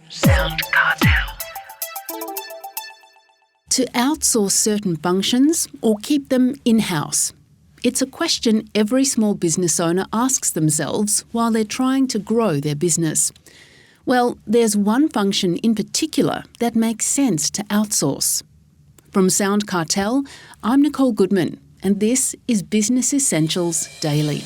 Sound Cartel. To outsource certain functions or keep them in-house? It's a question every small business owner asks themselves while they're trying to grow their business. Well, there's one function in particular that makes sense to outsource. From Sound Cartel, I'm Nicole Goodman, and this is Business Essentials Daily.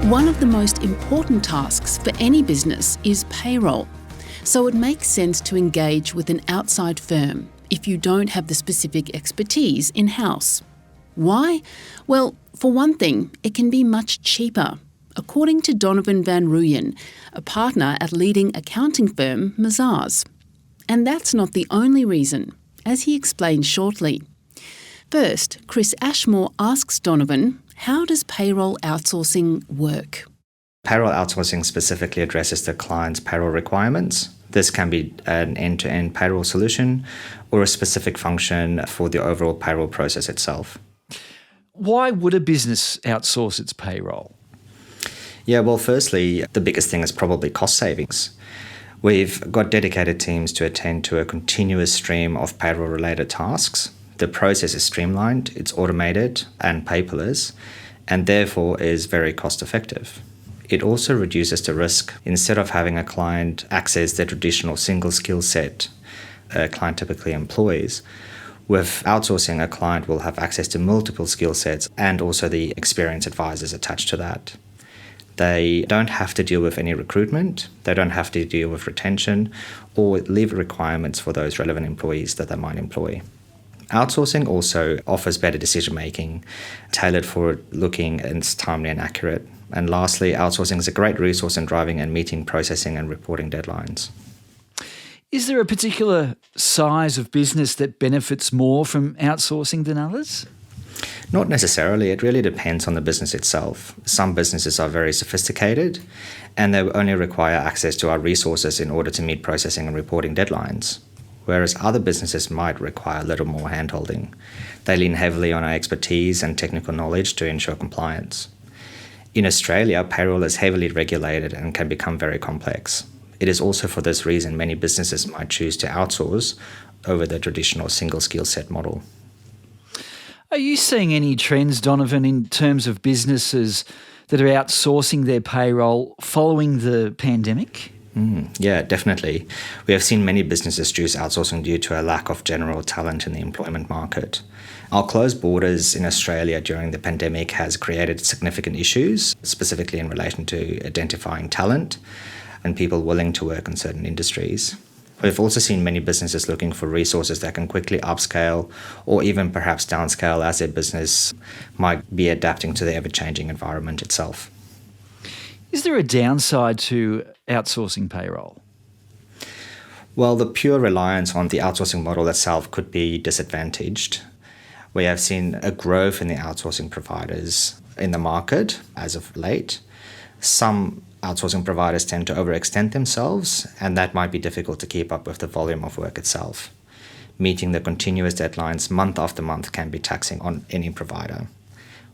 One of the most important tasks for any business is payroll, so it makes sense to engage with an outside firm if you don't have the specific expertise in-house. Why? Well, for one thing, it can be much cheaper, according to Donavin Van Rooyen, a partner at leading accounting firm Mazars. And that's not the only reason, as he explains shortly. First, Chris Ashmore asks Donavin, how does payroll outsourcing work? Payroll outsourcing specifically addresses the client's payroll requirements. This can be an end-to-end payroll solution or a specific function for the overall payroll process itself. Why would a business outsource its payroll? Yeah, well, firstly, the biggest thing is probably cost savings. We've got dedicated teams to attend to a continuous stream of payroll-related tasks. The process is streamlined, it's automated and paperless, and therefore is very cost-effective. It also reduces the risk. Instead of having a client access the traditional single skill set a client typically employs, with outsourcing, a client will have access to multiple skill sets and also the experienced advisors attached to that. They don't have to deal with any recruitment, they don't have to deal with retention or leave requirements for those relevant employees that they might employ. Outsourcing also offers better decision-making, tailored for looking and it's timely and accurate. And lastly, outsourcing is a great resource in driving and meeting processing and reporting deadlines. Is there a particular size of business that benefits more from outsourcing than others? Not necessarily. It really depends on the business itself. Some businesses are very sophisticated and they only require access to our resources in order to meet processing and reporting deadlines, whereas other businesses might require a little more handholding. They lean heavily on our expertise and technical knowledge to ensure compliance. In Australia, payroll is heavily regulated and can become very complex. It is also for this reason many businesses might choose to outsource over the traditional single skill set model. Are you seeing any trends, Donavin, in terms of businesses that are outsourcing their payroll following the pandemic? Yeah, definitely. We have seen many businesses choose outsourcing due to a lack of general talent in the employment market. Our closed borders in Australia during the pandemic has created significant issues, specifically in relation to identifying talent and people willing to work in certain industries. We've also seen many businesses looking for resources that can quickly upscale or even perhaps downscale as their business might be adapting to the ever-changing environment itself. Is there a downside to outsourcing payroll? Well, the pure reliance on the outsourcing model itself could be disadvantaged. We have seen a growth in the outsourcing providers in the market as of late. Some outsourcing providers tend to overextend themselves, and that might be difficult to keep up with the volume of work itself. Meeting the continuous deadlines month after month can be taxing on any provider.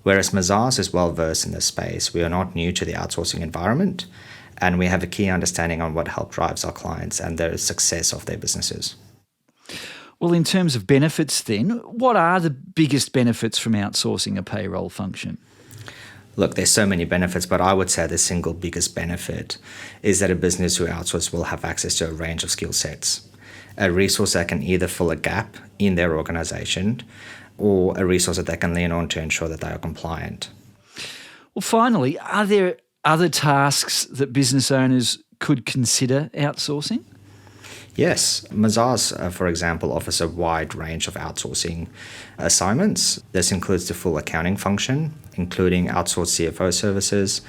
Whereas Mazars is well versed in this space, we are not new to the outsourcing environment, and we have a key understanding on what help drives our clients and the success of their businesses. Well, in terms of benefits then, what are the biggest benefits from outsourcing a payroll function? Look, there's so many benefits, but I would say the single biggest benefit is that a business who outsources will have access to a range of skill sets. A resource that can either fill a gap in their organisation or a resource that they can lean on to ensure that they are compliant. Well, finally, are there other tasks that business owners could consider outsourcing? Yes, Mazars, for example, offers a wide range of outsourcing assignments. This includes the full accounting function, including outsourced CFO services,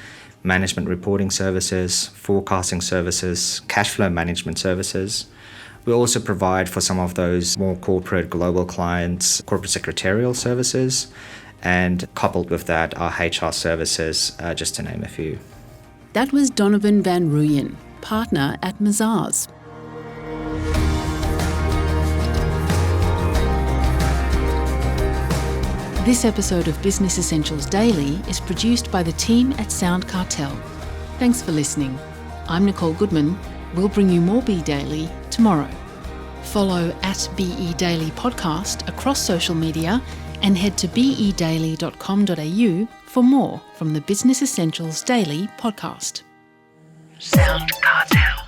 management reporting services, forecasting services, cash flow management services. We also provide for some of those more corporate global clients, corporate secretarial services, and coupled with that are HR services, just to name a few. That was Donavin Van Rooyen, partner at Mazars. This episode of Business Essentials Daily is produced by the team at Sound Cartel. Thanks for listening. I'm Nicole Goodman. We'll bring you more Be Daily tomorrow. Follow at BE Daily Podcast across social media and head to bedaily.com.au for more from the Business Essentials Daily podcast. Sound Cartel.